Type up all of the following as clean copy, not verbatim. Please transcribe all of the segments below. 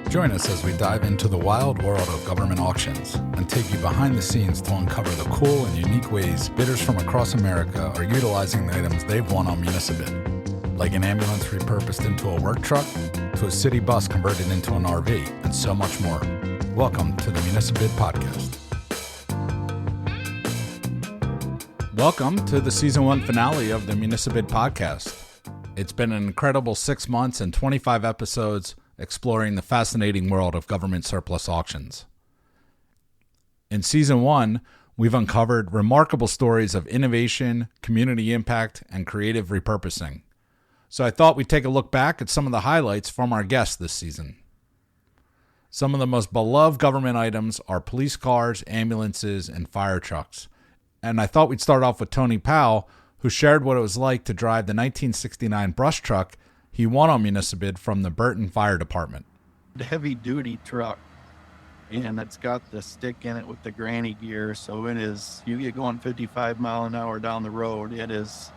Join us as we dive into the wild world of government auctions and take you behind the scenes to uncover the cool and unique ways bidders from across America are utilizing the items they've won on Municibid, like an ambulance repurposed into a work truck to a city bus converted into an RV, and so much more. Welcome to the Municibid Podcast. Welcome to the Season 1 finale of the Municibid Podcast. It's been an incredible 6 months and 25 episodes exploring the fascinating world of government surplus auctions. In Season 1, we've uncovered remarkable stories of innovation, community impact, and creative repurposing. So I thought we'd take a look back at some of the highlights from our guests this season. Some of the most beloved government items are police cars, ambulances, and fire trucks. And I thought we'd start off with Tony Powell, who shared what it was like to drive the 1969 brush truck he won on Municibid from the Burton Fire Department. The heavy-duty truck, and it's got the stick in it with the granny gear, so it is, you get going 55 mile an hour down the road, it's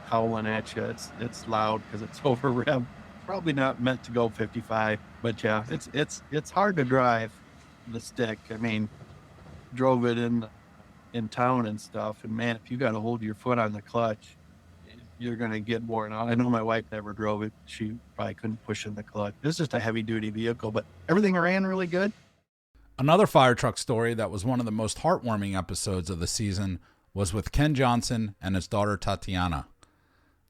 howling at you. It's loud because it's over rev. Probably not meant to go 55, but yeah, it's hard to drive the stick. I mean, drove it in town and stuff, and man, if you got to hold your foot on the clutch, you're going to get worn out. I know my wife never drove it. She probably couldn't push in the clutch. It's just a heavy-duty vehicle, but everything ran really good. Another fire truck story that was one of the most heartwarming episodes of the season was with Ken Johnson and his daughter Tatiana.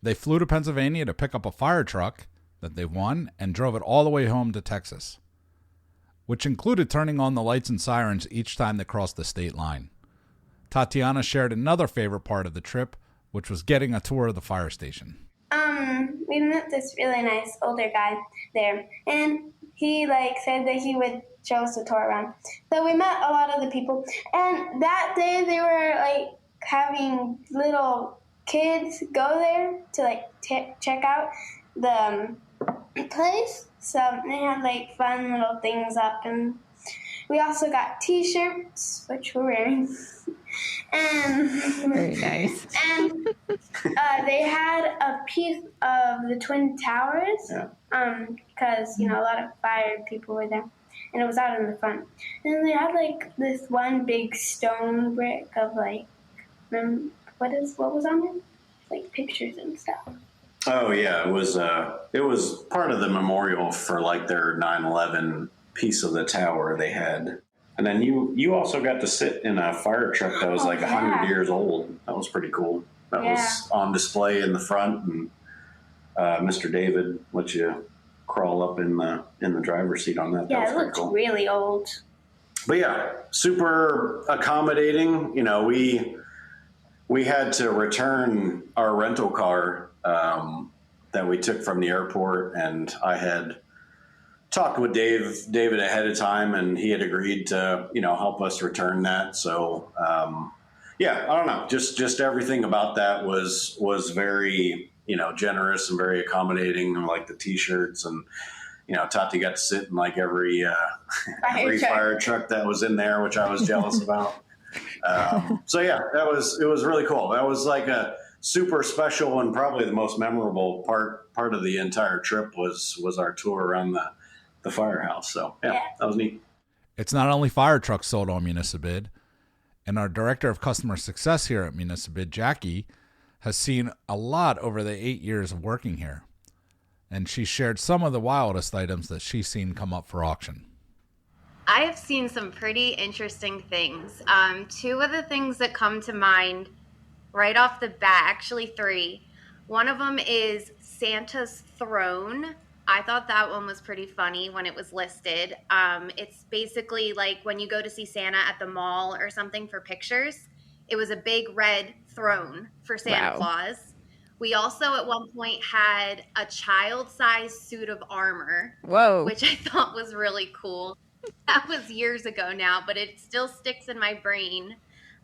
They flew to Pennsylvania to pick up a fire truck that they won and drove it all the way home to Texas, which included turning on the lights and sirens each time they crossed the state line. Tatiana shared another favorite part of the trip, which was getting a tour of the fire station. We met this really nice older guy there, and he said that he would show us a tour around. So we met a lot of the people, and that day they were having little kids go there to check out the place. So they had fun little things up, and we also got t-shirts, which we're wearing. And very nice. And they had a piece of the Twin Towers, because a lot of fire people were there, and it was out in the front. And they had this one big stone brick of what was on it? Pictures and stuff. Oh yeah, it was part of the memorial for their 9/11 piece of the tower they had. And then you also got to sit in a fire truck that was 100 years old. That was pretty cool. That was on display in the front, and Mr. David let you crawl up in the driver's seat on that. Yeah, that it was looked cool. really old. But yeah, super accommodating. We had to return our rental car that we took from the airport, and I had talked with David ahead of time, and he had agreed to, help us return that. So, I don't know, just everything about that was very, generous and very accommodating, like the t-shirts, and, Tati got to sit in every fire truck that was in there, which I was jealous about. It was really cool. That was a super special and probably the most memorable part of the entire trip was our tour around the firehouse. So that was neat. It's not only fire trucks sold on Municibid, and our director of customer success here at Municibid, Jackie, has seen a lot over the 8 years of working here. And she shared some of the wildest items that she's seen come up for auction. I have seen some pretty interesting things. Two of the things that come to mind right off the bat, actually three. One of them is Santa's throne. I thought that one was pretty funny when it was listed. It's basically when you go to see Santa at the mall or something for pictures. It was a big red throne for Santa Claus. We also at one point had a child-sized suit of armor. Whoa. Which I thought was really cool. That was years ago now, but it still sticks in my brain.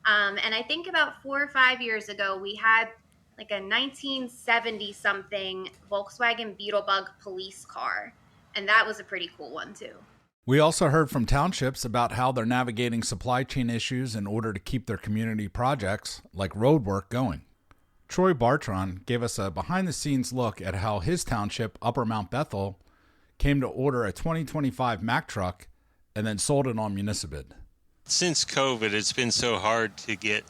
And I think about 4 or 5 years ago, we had a 1970-something Volkswagen Beetlebug police car. And that was a pretty cool one, too. We also heard from townships about how they're navigating supply chain issues in order to keep their community projects, like road work, going. Troy Bartron gave us a behind-the-scenes look at how his township, Upper Mount Bethel, came to order a 2025 Mack truck and then sold it on Municipid. Since COVID, it's been so hard to get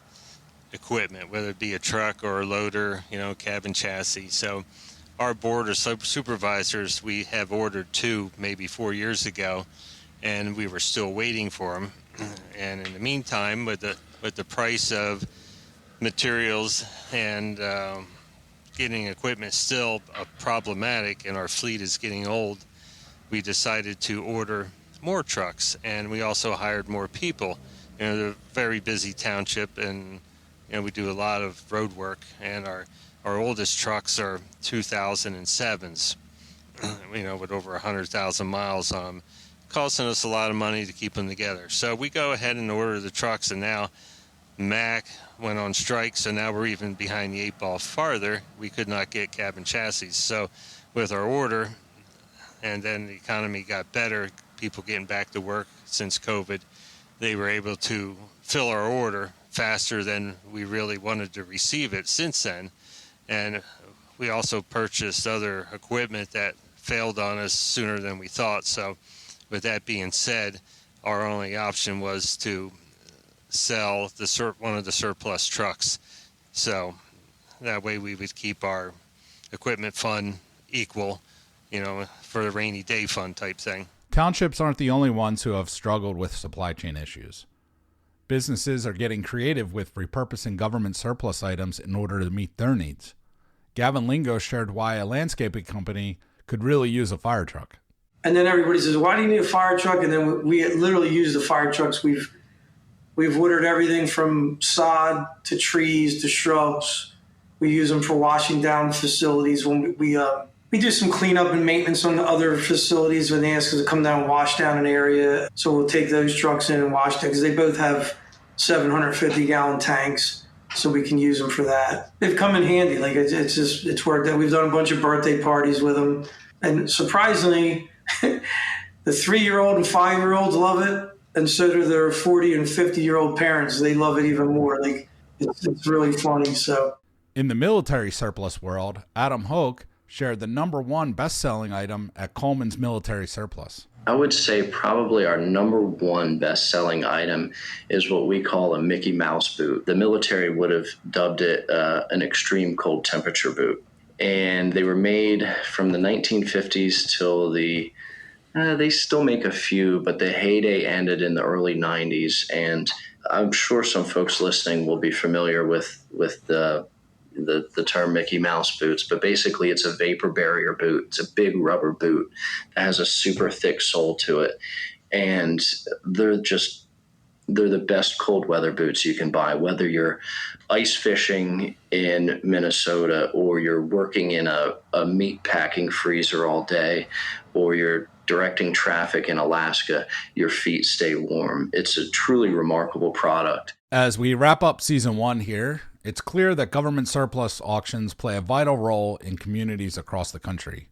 equipment, whether it be a truck or a loader, cabin chassis. So our board of supervisors, we have ordered 2 maybe 4 years ago, and we were still waiting for them. And in the meantime, with the price of materials and getting equipment still problematic, and our fleet is getting old, we decided to order more trucks, and we also hired more people. They're a very busy township, and we do a lot of road work, and our oldest trucks are 2007s, with over 100,000 miles on them, costing us a lot of money to keep them together. So we go ahead and order the trucks, and now Mack went on strike, so now we're even behind the 8 ball farther. We could not get cabin chassis. So with our order, and then the economy got better, people getting back to work since COVID, they were able to fill our order faster than we really wanted to receive it since then. And we also purchased other equipment that failed on us sooner than we thought. So with that being said, our only option was to sell one of the surplus trucks. So that way we would keep our equipment fund equal, for the rainy day fund type thing. Townships aren't the only ones who have struggled with supply chain issues. Businesses are getting creative with repurposing government surplus items in order to meet their needs. Gavin Lingo shared why a landscaping company could really use a fire truck. And then everybody says, why do you need a fire truck? And then we literally use the fire trucks. We've ordered everything from sod to trees to shrubs. We use them for washing down facilities. When we do some cleanup and maintenance on the other facilities when they ask us to come down and wash down an area. So we'll take those trucks in and wash them because they both have 750-gallon tanks, so we can use them for that. They've come in handy. Like it's worked out. We've done a bunch of birthday parties with them, and surprisingly, the 3-year-old and 5-year-olds love it, and so do their 40 and 50-year-old parents. They love it even more. Like it's really funny. So, in the military surplus world, Adam Hoke shared the #1 best-selling item at Coleman's Military Surplus. I would say probably our #1 best-selling item is what we call a Mickey Mouse boot. The military would have dubbed it an extreme cold temperature boot. And they were made from the 1950s till they still make a few, but the heyday ended in the early 90s. And I'm sure some folks listening will be familiar with the term Mickey Mouse boots, but basically it's a vapor barrier boot. It's a big rubber boot that has a super thick sole to it. And they're the best cold weather boots you can buy, whether you're ice fishing in Minnesota or you're working in a meat packing freezer all day, or you're directing traffic in Alaska, your feet stay warm. It's a truly remarkable product. As we wrap up season 1 here, it's clear that government surplus auctions play a vital role in communities across the country.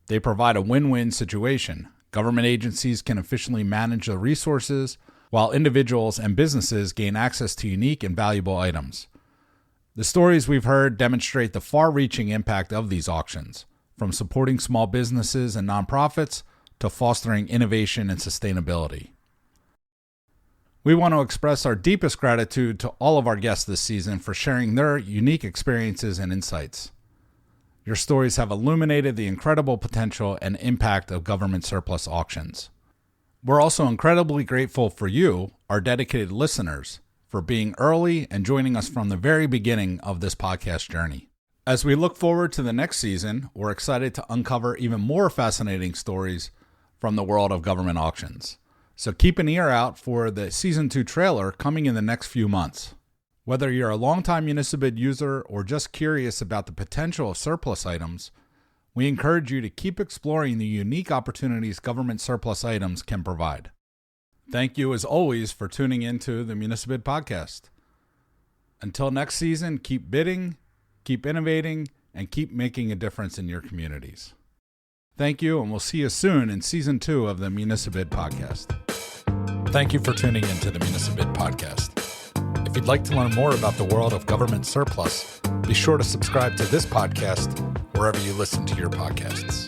They provide a win-win situation. Government agencies can efficiently manage the resources, while individuals and businesses gain access to unique and valuable items. The stories we've heard demonstrate the far-reaching impact of these auctions, from supporting small businesses and nonprofits to fostering innovation and sustainability. We want to express our deepest gratitude to all of our guests this season for sharing their unique experiences and insights. Your stories have illuminated the incredible potential and impact of government surplus auctions. We're also incredibly grateful for you, our dedicated listeners, for being early and joining us from the very beginning of this podcast journey. As we look forward to the next season, we're excited to uncover even more fascinating stories from the world of government auctions. So keep an ear out for the Season 2 trailer coming in the next few months. Whether you're a longtime Municipid user or just curious about the potential of surplus items, we encourage you to keep exploring the unique opportunities government surplus items can provide. Thank you as always for tuning into the Municipid podcast. Until next season, keep bidding, keep innovating, and keep making a difference in your communities. Thank you, and we'll see you soon in Season 2 of the Municipid podcast. Thank you for tuning into the Municipid podcast. If you'd like to learn more about the world of government surplus, be sure to subscribe to this podcast wherever you listen to your podcasts.